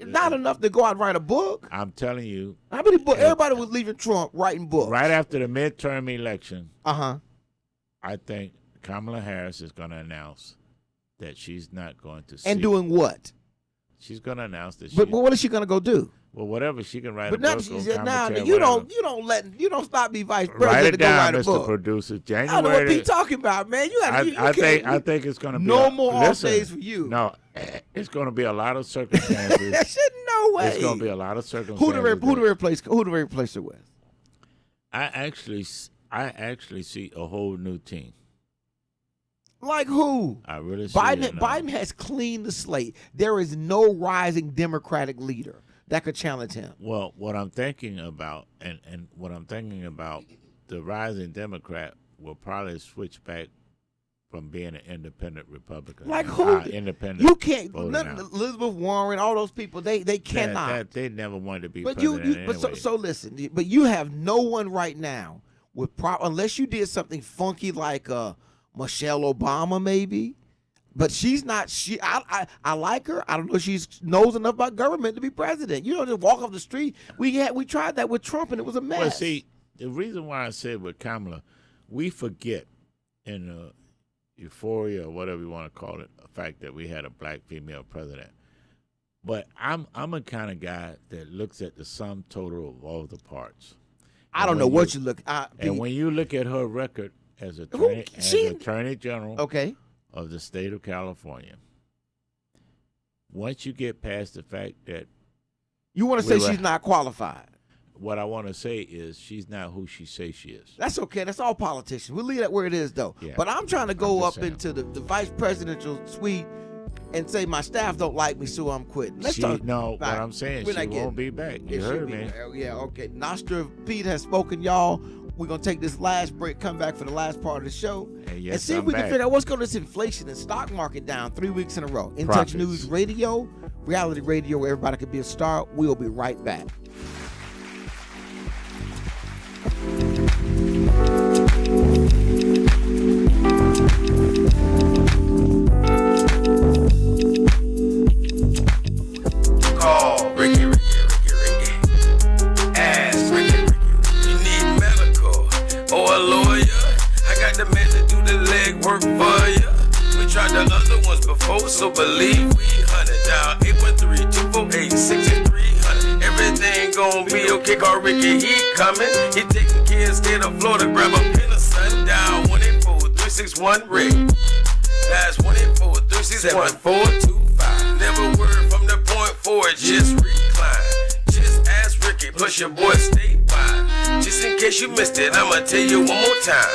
not enough to go out and write a book. I'm telling you. How many books? Everybody was leaving Trump writing books. Right after the midterm election. I think Kamala Harris is going to announce that she's not going to. And doing what? She's going to announce that. But what is she going to go do? Well, whatever she can write. But a book. you don't stop me vice president write it to go down, write a Mr. book. Producer. January. I don't know what Pete talking about, man. I think it's going to be no more off days for you. No, it's going to be a lot of circumstances. No way. It's going to be a lot of circumstances. Who do they replace her with? I actually see a whole new team. Like who? I really see Biden has cleaned the slate. There is no rising Democratic leader that could challenge him. Well, what I'm thinking about, and the rising Democrat will probably switch back from being an independent Republican. Like who? Independent. You can't. Elizabeth Warren, all those people, they cannot. They never wanted to be but president anyway. So listen. But you have no one right now with unless you did something funky like Michelle Obama, maybe. But she's not. I like her. I don't know if she knows enough about government to be president. You don't just walk off the street. We tried that with Trump and it was a mess. Well, see, the reason why I said with Kamala, we forget in the euphoria or whatever you want to call it, the fact that we had a black female president. But I'm a kind of guy that looks at the sum total of all the parts. I don't know what you look. And when you look at her record as Attorney General okay, of the state of California, once you get past the fact that you want to say she's not qualified. What I want to say is she's not who she says she is. That's okay. That's all politicians. We'll leave that where it is, though. Yeah. But I'm trying to go up into the vice presidential suite and say my staff don't like me, so I'm quitting. Let's talk. No, what I'm saying, she won't be back. You heard me. Yeah, okay. Nostra Pete has spoken, y'all. We're going to take this last break, come back for the last part of the show, and see if we can figure out what's going on this inflation and stock market down 3 weeks in a row. In Touch News Radio, reality radio where everybody can be a star. We'll be right back. Call Ricky. Ask Ricky. You need medical or a lawyer? I got the man to do the legwork for you. We tried the other ones before, so believe we hunted down 813-248-6300. Everything gon' be okay. Call Ricky, he coming. He taking care of state of Florida. Grab a pen of sundown 184-361-RICK. That's 184-361-425. Never word from the point forward, just recline. Just ask Ricky, plus your boy statewide. Just in case you missed it, I'ma tell you one more time.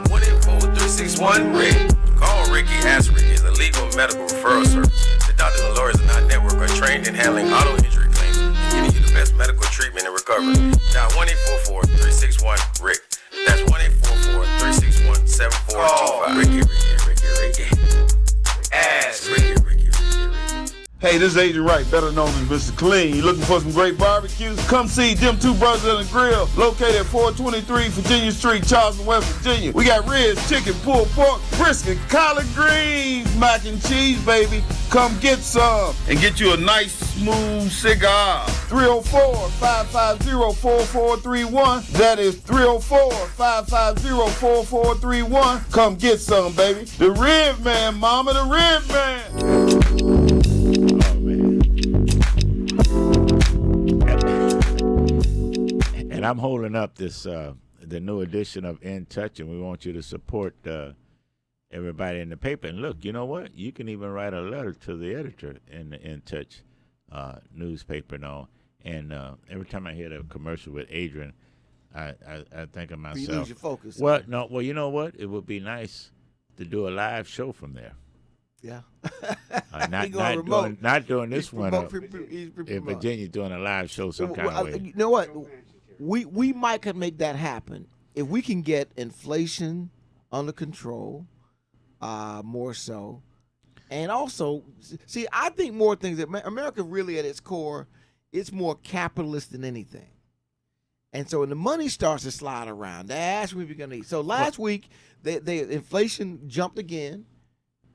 184-361-RICK. Call Ricky, ask Ricky. Is a legal medical referral service. The doctors and lawyers in our network are trained in handling auto injury claims and getting you the best medical treatment and recovery. Now 1-844-361-RICK. That's 1-844-361-7425. Ricky. Ask Ricky. Hey, this is Agent Wright, better known as Mr. Clean. You looking for some great barbecue? Come see them two brothers in the grill, located at 423 Virginia Street, Charleston, West Virginia. We got ribs, chicken, pulled pork, brisket, collard greens, mac and cheese, baby. Come get some and get you a nice, smooth cigar. 304-550-4431. That is 304-550-4431. Come get some, baby. The Rib Man, mama, the Rib Man. And I'm holding up this the new edition of In Touch, and we want you to support everybody in the paper. And look, you know what? You can even write a letter to the editor in the In Touch newspaper and all. And every time I hear the commercial with Adrian, I think of myself. You lose your focus. Well, no. Well, you know what? It would be nice to do a live show from there. Yeah. Not doing this one. In Virginia, doing a live show some kind of way. You know what? We might could make that happen if we can get inflation under control, more so, and also see. I think more things that America really at its core, it's more capitalist than anything. And so when the money starts to slide around, that's what we're gonna eat. So last week, the inflation jumped again.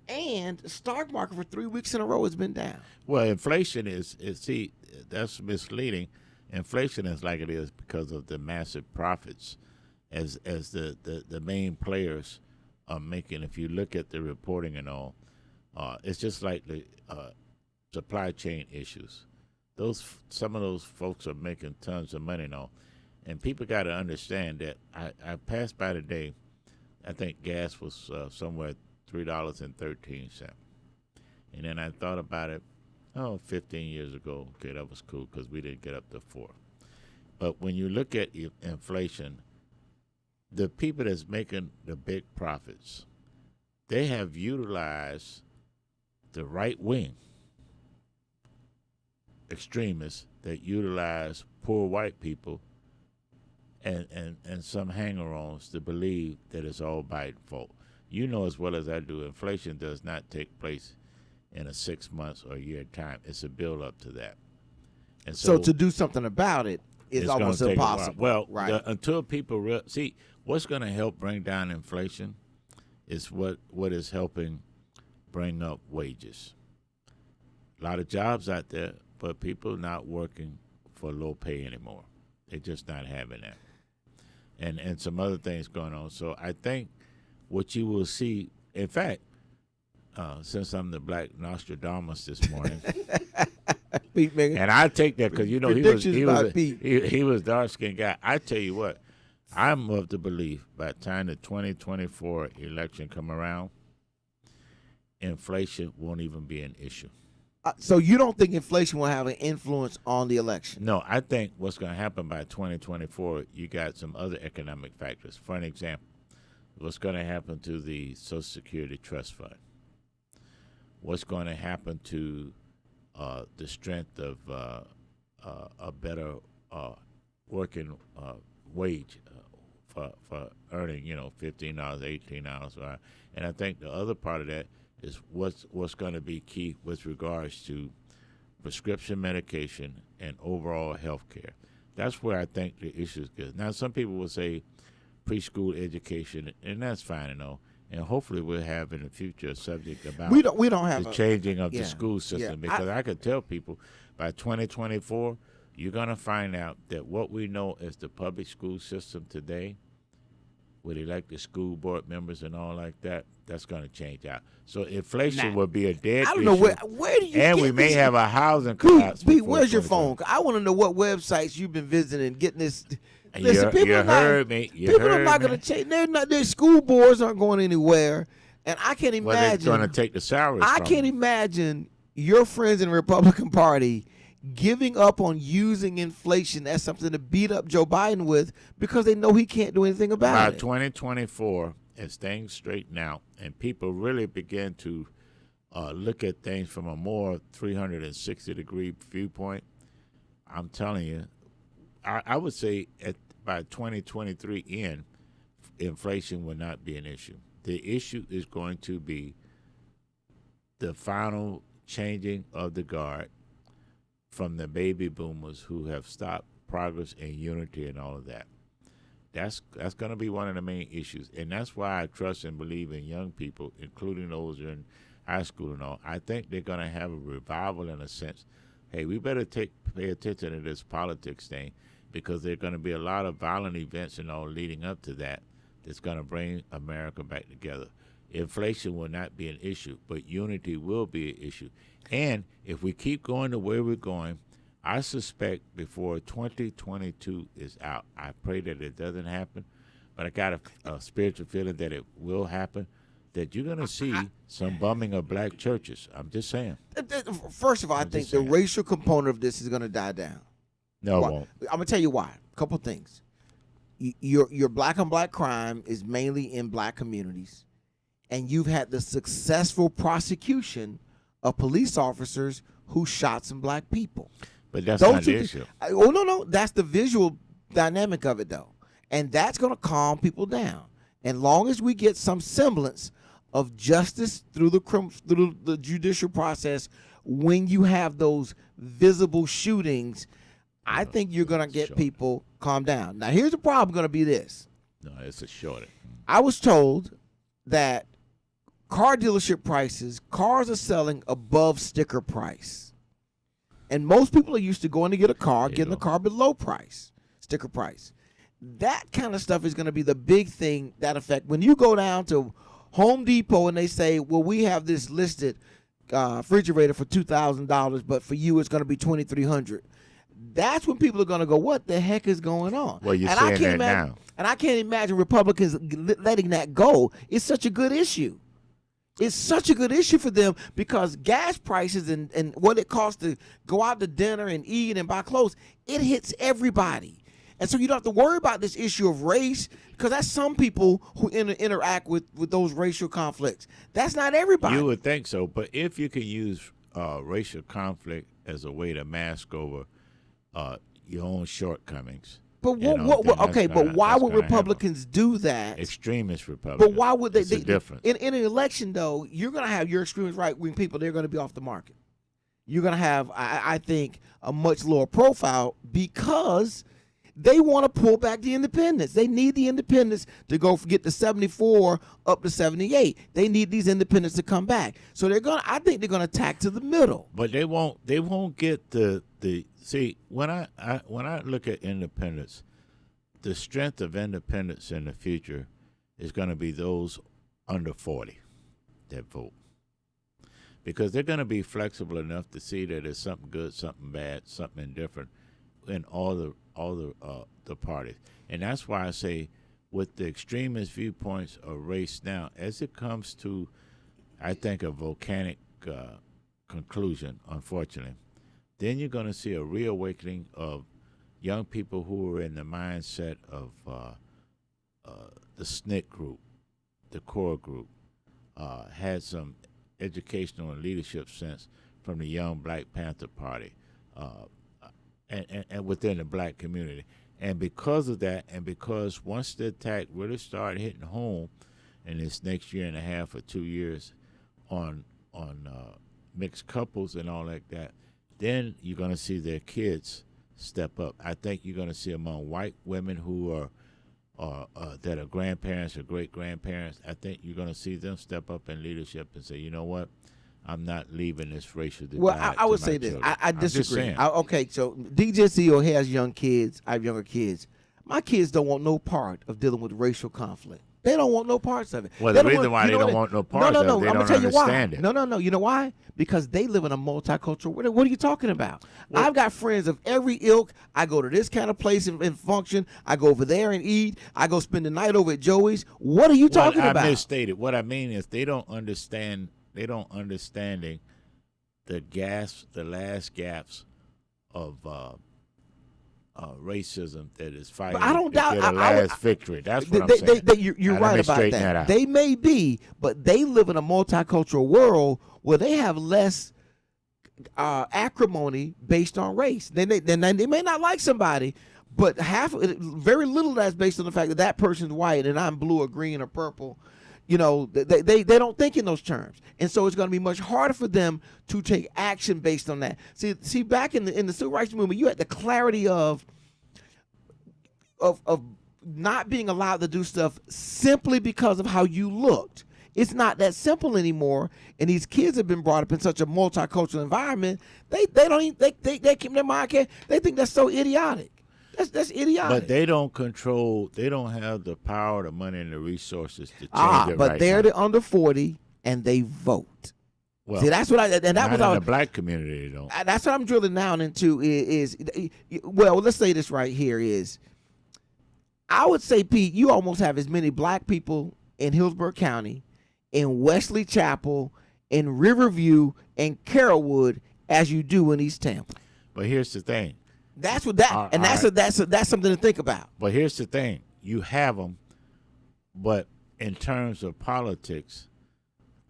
And the stock market for 3 weeks in a row has been down. Well, inflation is see, that's misleading. Inflation is like it is because of the massive profits as the main players are making. If you look at the reporting and all, it's just like the supply chain issues. Some of those folks are making tons of money and all. And people got to understand that I passed by today, I think gas was somewhere $3.13. And then I thought about it, 15 years ago. Okay, that was cool because we didn't get up to $4. But when you look at inflation, the people that's making the big profits, they have utilized the right wing extremists that utilize poor white people and some hanger-ons to believe that it's all Biden's fault. You know as well as I do, inflation does not take place in a 6 months or a year time. It's a build-up to that. And so to do something about it is almost impossible. Well, right. Until people see what's going to help bring down inflation is what is helping bring up wages. A lot of jobs out there, but people not working for low pay anymore. They're just not having that. And some other things going on. So I think what you will see, in fact, since I'm the Black Nostradamus this morning. Pete making And I take that because predictions about Pete. he was dark skinned guy. I tell you what, I'm of the belief by the time the 2024 election come around, inflation won't even be an issue. So you don't think inflation will have an influence on the election? No, I think what's going to happen by 2024, you got some other economic factors. For an example, what's going to happen to the Social Security Trust Fund? What's going to happen to the strength of a better working wage for earning, $15, $18, right? And I think the other part of that is what's going to be key with regards to prescription medication and overall health care. That's where I think the issue is good. Now, some people will say preschool education, and that's fine and all. And hopefully we'll have in the future a subject about we don't have the changing of the school system, yeah. because I could tell people by 2024 you're going to find out that what we know as the public school system today, with elected school board members and all like that, that's going to change out. So inflation will be a dead I don't issue. know where do you and get we may this? have a housing collapse. Pete, where's your phone? I want to know what websites you've been visiting and getting this. You Listen, people are not, heard me. people are not going to change. They're not. Their school boards aren't going anywhere, and I can't imagine. Well, they're going to take the salaries. I can't imagine your friends in the Republican Party giving up on using inflation as something to beat up Joe Biden with because they know he can't do anything about By it. 2024, as things straighten out and people really begin to look at things from a more 360-degree viewpoint, I'm telling you, I would say by 2023 end, inflation will not be an issue. The issue is going to be the final changing of the guard from the baby boomers who have stopped progress and unity and all of that. That's going to be one of the main issues, and that's why I trust and believe in young people, including those who are in high school and all. I think they're going to have a revival in a sense. Hey, we better pay attention to this politics thing, because there are going to be a lot of violent events and all leading up to that that's going to bring America back together. Inflation will not be an issue, but unity will be an issue. And if we keep going the way we're going, I suspect before 2022 is out, I pray that it doesn't happen, but I got a spiritual feeling that it will happen, that you're going to see some bombing of black churches. I'm just saying. First of all, I think the racial component of this is going to die down. No, Why? it won't. I'm gonna tell you why. A couple things. Your black on black crime is mainly in black communities, and you've had the successful prosecution of police officers who shot some black people. But that's not the issue. Oh no, that's the visual dynamic of it though, and that's gonna calm people down. And long as we get some semblance of justice through the judicial process, when you have those visible shootings, I think you're going to get people calm down. Now, here's the problem going to be this. No, it's a shortage. I was told that car dealership prices, cars are selling above sticker price. And most people are used to going to get a car, getting a car below price, sticker price. That kind of stuff is going to be the big thing that affect. When you go down to Home Depot and they say, well, we have this listed refrigerator for $2,000, but for you it's going to be $2,300. That's when people are going to go, what the heck is going on? Well, you're saying that now. And I can't imagine Republicans letting that go. It's such a good issue. It's such a good issue for them because gas prices and what it costs to go out to dinner and eat and buy clothes, it hits everybody. And so you don't have to worry about this issue of race because that's some people who interact with those racial conflicts. That's not everybody. You would think so, but if you can use racial conflict as a way to mask over your own shortcomings. But but why would Republicans do that? Extremist Republicans. But why would they? It's a difference. In an election, though, you're going to have your extremist right-wing people. They're going to be off the market. You're going to have, I think, a much lower profile because they want to pull back the independents. They need the independents to get to 74 up to 78. They need these independents to come back. So I think they're going to attack to the middle. But they won't get the see, when I look at independence, the strength of independence in the future is going to be those under 40 that vote. because they're going to be flexible enough to see that there's something good, something bad, something indifferent in all the parties. And that's why I say, with the extremist viewpoints of race now, as it comes to, I think, a volcanic conclusion, unfortunately, then you're going to see a reawakening of young people who are in the mindset of the SNCC group, the core group, had some educational and leadership sense from the Young Black Panther Party, and within the black community. And because of that, and because once the attack really started hitting home in this next year and a half or 2 years on mixed couples and all like that, then you're going to see their kids step up. I think you're going to see among white women who are that are grandparents or great-grandparents, I think you're going to see them step up in leadership and say, you know what, I'm not leaving this racial divide. Well, I would say this. I disagree. Okay, so DJ CEO has young kids. I have younger kids. My kids don't want no part of dealing with racial conflict. They don't want no parts of it. Well, the reason why they don't want no parts of it, they don't understand it. No. You know why? Because they live in a multicultural world. What are you talking about? Well, I've got friends of every ilk. I go to this kind of place and function. I go over there and eat. I go spend the night over at Joey's. What are you talking about? I misstated. What I mean is they don't understand. They don't understanding the last gaps of racism that is fighting. But I don't doubt the last victory. That's what I'm saying. You're right about that. They may be, but they live in a multicultural world where they have less acrimony based on race. They may not like somebody, but very little of that's based on the fact that that person's white and I'm blue or green or purple. You know, they don't think in those terms, and so it's going to be much harder for them to take action based on that. See, back in the civil rights movement, you had the clarity of not being allowed to do stuff simply because of how you looked. It's not that simple anymore, and these kids have been brought up in such a multicultural environment. They don't even they keep their mind. They think that's so idiotic. That's idiotic. But they don't control. They don't have the power, the money, and the resources to change it. But right they're now. the under 40, and they vote. Well, see, that's what that was in the black community. They don't. That's what I'm drilling down into. Well, let's say this right here is. I would say, Pete, you almost have as many black people in Hillsborough County, in Wesley Chapel, in Riverview, and Carrollwood as you do in East Tampa. But here's the thing. That's what that's something to think about. But here's the thing: you have them, but in terms of politics,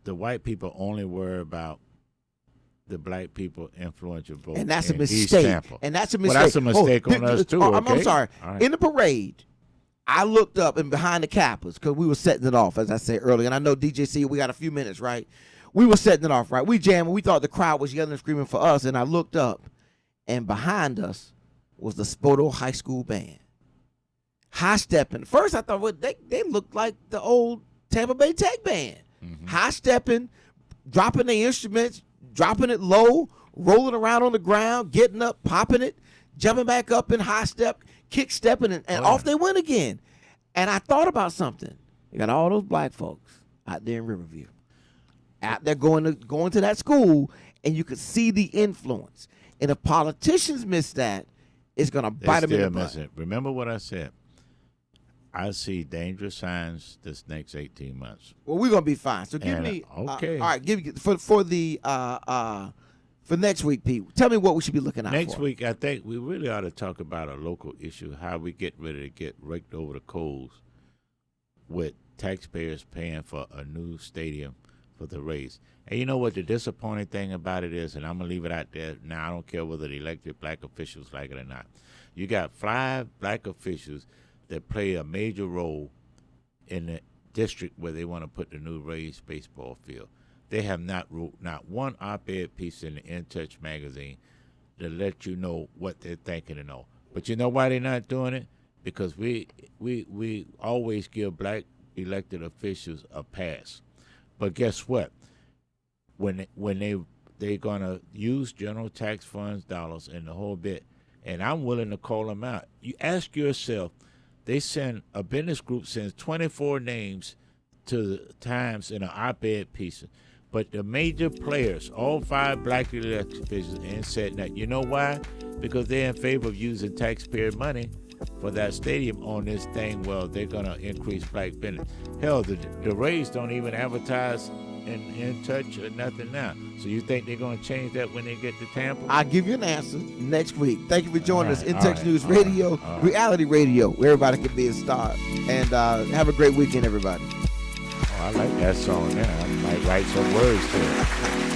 the white people only worry about the black people influential vote, and that's a mistake. East Tampa. And that's a mistake. Well, that's a mistake on us too. Okay? I'm sorry. Right. In the parade, I looked up and behind the Kappas because we were setting it off, as I said earlier. And I know DJC, we got a few minutes, right? We were setting it off, right? We jamming. We thought the crowd was yelling and screaming for us, and I looked up. And behind us was the Spoto High School band. High stepping. First, I thought, well, they looked like the old Tampa Bay Tech band. Mm-hmm. High stepping, dropping their instruments, dropping it low, rolling around on the ground, getting up, popping it, jumping back up in high step, kick stepping, and off they went again. And I thought about something. You got all those black folks out there in Riverview, out there going to that school, and you could see the influence. And if politicians miss that, it's going to bite them in the butt. Remember what I said. I see dangerous signs this next 18 months. Well, we're going to be fine. So give me okay. All right, give for next week, Pete. Tell me what we should be looking out for. Next week, I think we really ought to talk about a local issue, how we get ready to get raked over the coals with taxpayers paying for a new stadium for the race. And you know what the disappointing thing about it is, and I'm going to leave it out there now. I don't care whether the elected black officials like it or not. You got 5 black officials that play a major role in the district where they want to put the new raised baseball field. They have not wrote not one op-ed piece in the In Touch magazine to let you know what they're thinking and all. But you know why they're not doing it? Because we always give black elected officials a pass. But guess what? When they're gonna use general tax funds dollars and the whole bit, and I'm willing to call them out. You ask yourself, they send a business group sends 24 names to the Times in an op-ed piece. But the major players, all 5 black elected officials, and said that, you know why? Because they're in favor of using taxpayer money for that stadium on this thing. Well, they're going to increase black business. Hell, the Rays don't even advertise in touch or nothing now. So you think they're going to change that when they get to Tampa? I'll give you an answer next week. Thank you for joining us. In all Texas right, News all Radio, right. reality radio, where everybody can be a star. And have a great weekend, everybody. Oh, I like that song now. I might write some words to it.